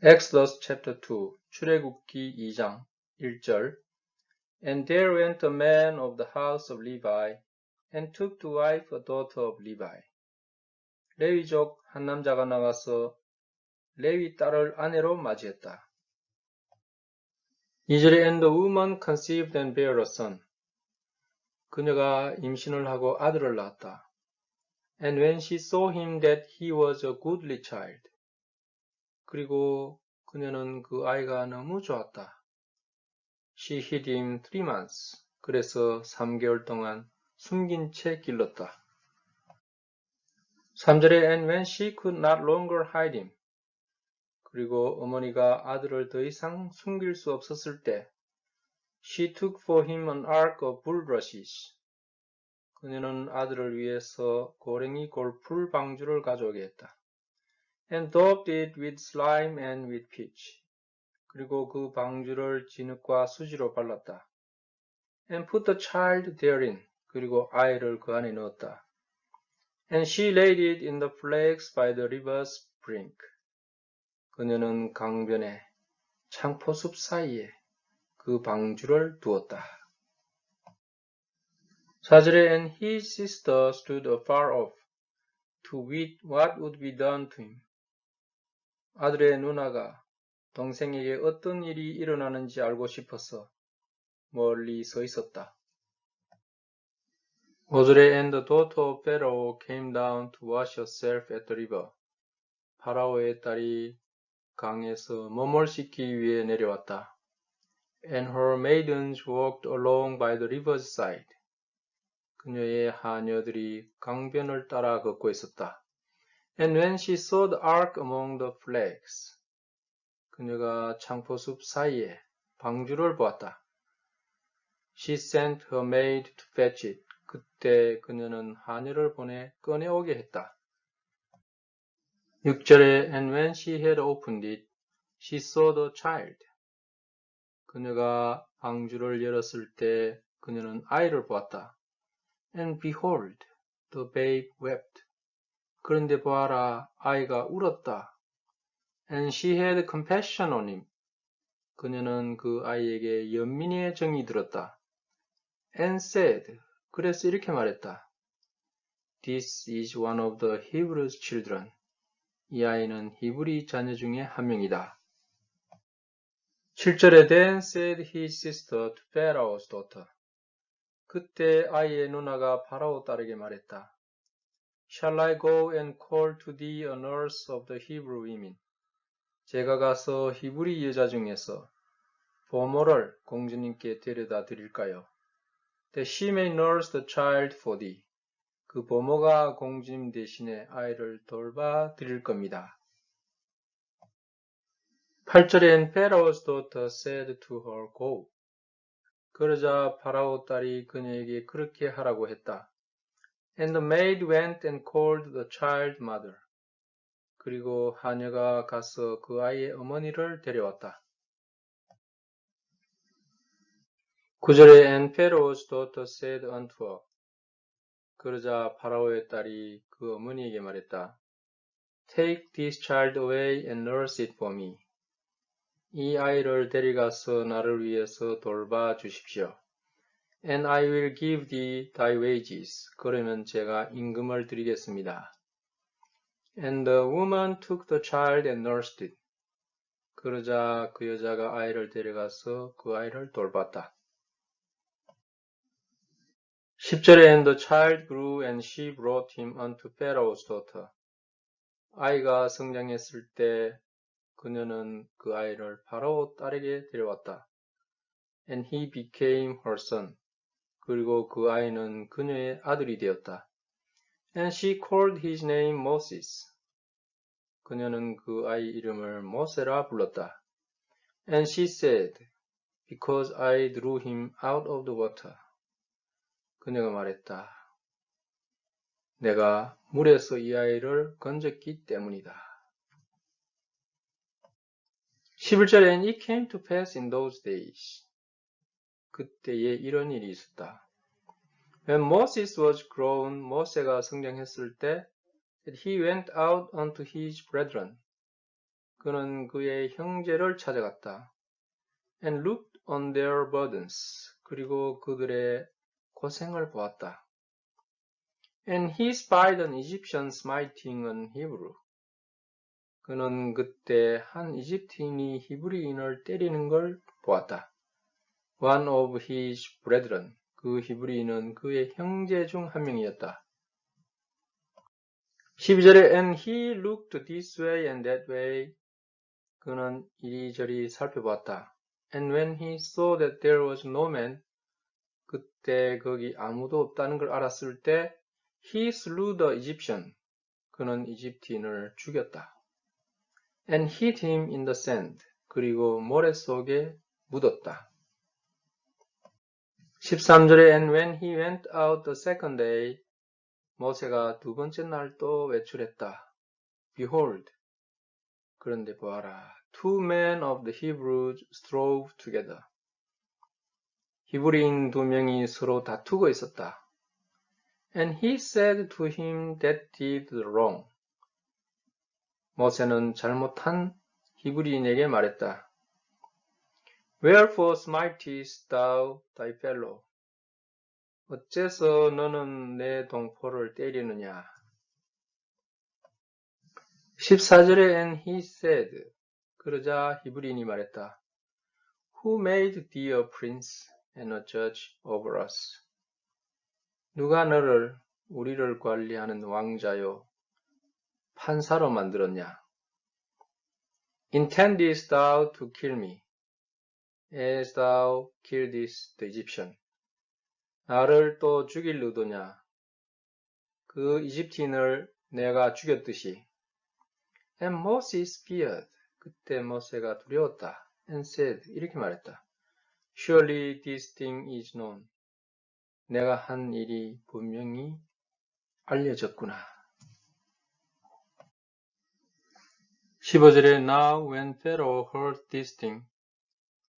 Exodus chapter 2 출애굽기 2장 1절 And there went a man of the house of Levi and took to wife a daughter of Levi. 레위족 한 남자가 나가서 레위 딸을 아내로 맞이했다. 2절에 And the woman conceived and bare a son. 그녀가 임신을 하고 아들을 낳았다. And when she saw him that he was a goodly child. 그리고 그녀는 그 아이가 너무 좋았다. She hid him 3 months. 그래서 3개월 동안 숨긴 채 길렀다. 3절에 And when she could not longer hide him. 그리고 어머니가 아들을 더 이상 숨길 수 없었을 때 She took for him an ark of bulrushes. 그녀는 아들을 위해서 고랭이 골풀 방주를 가져오게 했다. And daubed it with slime and with pitch. 그리고 그 방주를 진흙과 수지로 발랐다. And put the child therein. 그리고 아이를 그 안에 넣었다. And she laid it in the flags by the river's brink. 그녀는 강변에 창포숲 사이에 그 방주를 두었다. 4절에 And his sister stood afar off to wit what would be done to him. 아들의 누나가 동생에게 어떤 일이 일어나는지 알고 싶어서 멀리 서 있었다. 5절에 And the daughter of Pharaoh came down to wash herself at the river. 파라오의 딸이 강에서 몸을 씻기 위해 내려왔다. And her maidens walked along by the river's side. 그녀의 하녀들이 강변을 따라 걷고 있었다. And when she saw the ark among the flags. 그녀가 창포숲 사이에 방주를 보았다. She sent her maid to fetch it. 그때 그녀는 하녀를 보내 꺼내오게 했다. 6절에 And when she had opened it, she saw the child. 그녀가 방주를 열었을 때 그녀는 아이를 보았다. And behold, the babe wept. 그런데 보아라, 아이가 울었다. And she had compassion on him. 그녀는 그 아이에게 연민의 정이 들었다. And said, 그래서 이렇게 말했다. This is one of the Hebrews' children. 이 아이는 히브리 자녀 중에 한 명이다. 7절에 Then said his sister to Pharaoh's daughter. 그때 아이의 누나가 파라오 딸에게 말했다. Shall I go and call to thee a nurse of the Hebrew women? 제가 가서 히브리 여자 중에서 보모를 공주님께 데려다 드릴까요? That she may nurse the child for thee. 그 보모가 공주님 대신에 아이를 돌봐 드릴 겁니다. 8절에 And Pharaoh's daughter said to her, Go. 그러자 파라오 딸이 그녀에게 그렇게 하라고 했다. And the maid went and called the child mother. 그리고 하녀가 가서 그 아이의 어머니를 데려왔다. 9절에 And Pharaoh's daughter said unto her. 그러자 파라오의 딸이 그 어머니에게 말했다. Take this child away and nurse it for me. 이 아이를 데려가서 나를 위해서 돌봐 주십시오. And I will give thee thy wages. 그러면 제가 임금을 드리겠습니다. And the woman took the child and nursed it. 그러자 그 여자가 아이를 데려가서 그 아이를 돌봤다. 10절에 And the child grew and she brought him unto Pharaoh's daughter. 아이가 성장했을 때 그녀는 그 아이를 파라오 딸에게 데려왔다. And he became her son. 그리고 그 아이는 그녀의 아들이 되었다. And she called his name Moses. 그녀는 그 아이 이름을 모세라 불렀다. And she said, Because I drew him out of the water. 그녀가 말했다. 내가 물에서 이 아이를 건졌기 때문이다. 11절에 And it came to pass in those days. 그때에 이런 일이 있었다. When Moses was grown, 모세가 성장했을 때, that he went out unto his brethren. 그는 그의 형제를 찾아갔다. And looked on their burdens. 그리고 그들의 고생을 보았다. And he spied an Egyptian smiting an Hebrew. 그는 그때 한 이집트인이 히브리인을 때리는 걸 보았다. One of his brethren. 그 히브리인은 그의 형제 중 한 명이었다. 12절에 And he looked this way and that way. 그는 이리저리 살펴보았다. And when he saw that there was no man. 그때 거기 아무도 없다는 걸 알았을 때 he slew the Egyptian. 그는 이집트인을 죽였다. And hid him in the sand. 그리고 모래 속에 묻었다. 13절에 And when he went out the second day. 모세가 두 번째 날 또 외출했다. Behold. 그런데 보아라. Two men of the Hebrews strove together. 히브리인 두 명이 서로 다투고 있었다. And he said to him that did wrong. 모세는 잘못한 히브리인에게 말했다. Wherefore smitest thou thy fellow? 어째서 너는 내 동포를 때리느냐? 14절에 And he said. 그러자 히브리인이 말했다. Who made thee a prince and a judge over us? 누가 너를 우리를 관리하는 왕자요 판사로 만들었냐? Intendest thou to kill me, as thou killedst the Egyptian? 나를 또 죽일 의도냐? 그 이집트인을 내가 죽였듯이. And Moses feared. 그때 모세가 두려웠다. And said. 이렇게 말했다. Surely this thing is known. 내가 한 일이 분명히 알려졌구나. 15절에 Now when Pharaoh heard this thing.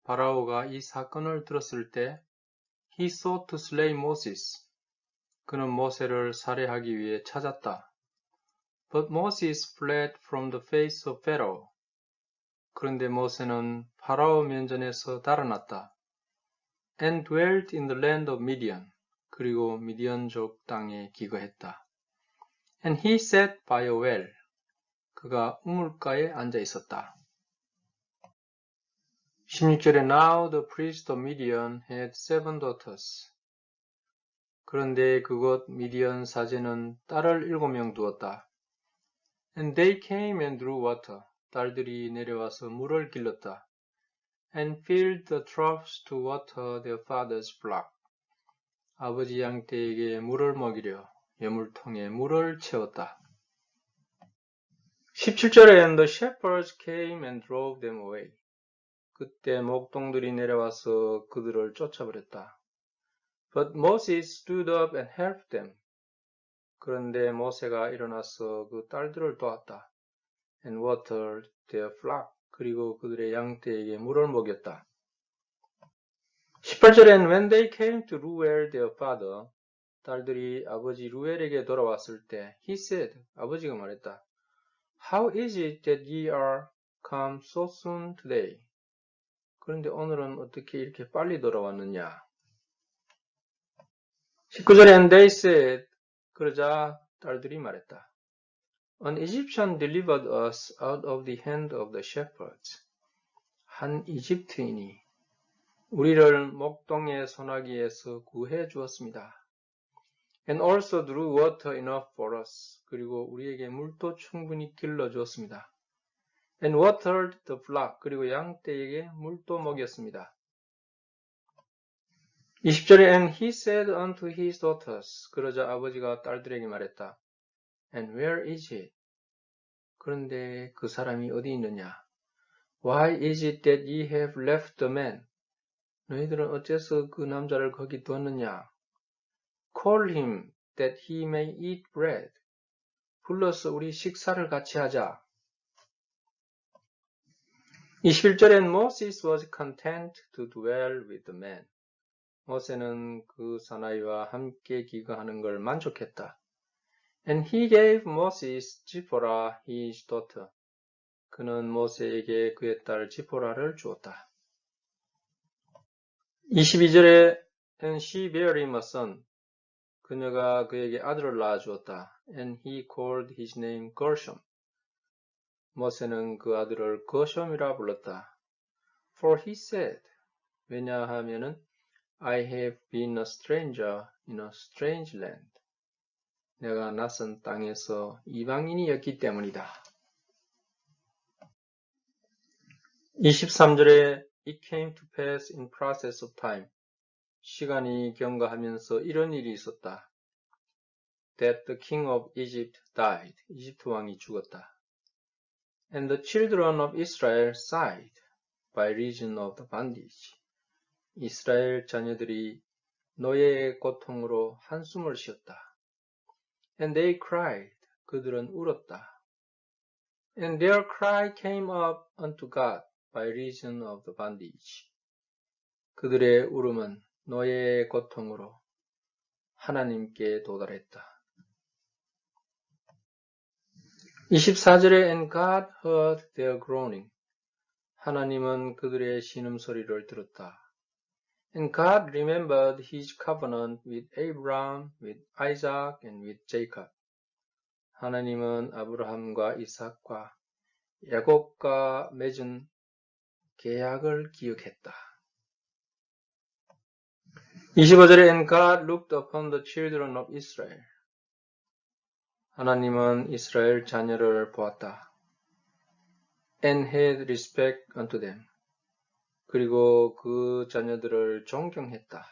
파라오가 이 사건을 들었을 때 He sought to slay Moses. 그는 모세를 살해하기 위해 찾았다. But Moses fled from the face of Pharaoh. 그런데 모세는 파라오 면전에서 달아났다. And dwelt in the land of Midian. 그리고 미디안족 땅에 기거했다. And he sat by a well. 그가 우물가에 앉아 있었다. 16절에 Now the priest of Midian had 7 daughters. 그런데 그곳 미디안 사제는 딸을 7명 두었다. And they came and drew water. 딸들이 내려와서 물을 길렀다. And filled the troughs to water their father's flock. 아버지 양떼에게 물을 먹이려 여물통에 물을 채웠다. 17절에 And the shepherds came and drove them away. 그때 목동들이 내려와서 그들을 쫓아버렸다. But Moses stood up and helped them. 그런데 모세가 일어나서 그 딸들을 도왔다. And watered their flock. 그리고 그들의 양떼에게 물을 먹였다. 18절에 And when they came to Ruel their father. 딸들이 아버지 루엘에게 돌아왔을 때 He said. 아버지가 말했다. How is it that ye are come so soon today? 그런데 오늘은 어떻게 이렇게 빨리 돌아왔느냐? 19절에 And they said. 그러자 딸들이 말했다. An Egyptian delivered us out of the hand of the shepherds. 한 이집트인이 우리를 목동의 소나기에서 구해 주었습니다. And also drew water enough for us. 그리고 우리에게 물도 충분히 길러 주었습니다. And watered the flock. 그리고 양떼에게 물도 먹였습니다. 20절에 And he said unto his daughters. 그러자 아버지가 딸들에게 말했다. And where is it? 그런데 그 사람이 어디 있느냐? Why is it that ye have left the man? 너희들은 어째서 그 남자를 거기 두었느냐? Call him that he may eat bread. 불러서 우리 식사를 같이 하자. 21절엔 Moses was content to dwell with the man. 모세는 그 사나이와 함께 기거하는 걸 만족했다. And he gave Moses Zipporah his daughter. 그는 모세에게 그의 딸 지포라를 주었다. 22절에 And she bare him a son. 그녀가 그에게 아들을 낳아 주었다. And he called his name Gershom. 모세는 그 아들을 거숑이라 불렀다. For he said, 왜냐하면은 I have been a stranger in a strange land. 내가 낯선 땅에서 이방인이었기 때문이다. 23절에 It came to pass in process of time. 시간이 경과하면서 이런 일이 있었다. That the king of Egypt died. 이집트 왕이 죽었다. And the children of Israel sighed by reason of the bondage. 이스라엘 자녀들이 노예의 고통으로 한숨을 쉬었다. And they cried. 그들은 울었다. And their cry came up unto God by reason of the bondage. 그들의 울음은 노예의 고통으로 하나님께 도달했다. 24절에 And God heard their groaning. 하나님은 그들의 신음소리를 들었다. And God remembered his covenant with Abraham, with Isaac, and with Jacob. 하나님은 아브라함과 이삭과 야곱과 맺은 계약을 기억했다. 25절에 And God looked upon the children of Israel. 하나님은 이스라엘 자녀를 보았다. And had respect unto them. 그리고 그 자녀들을 존경했다.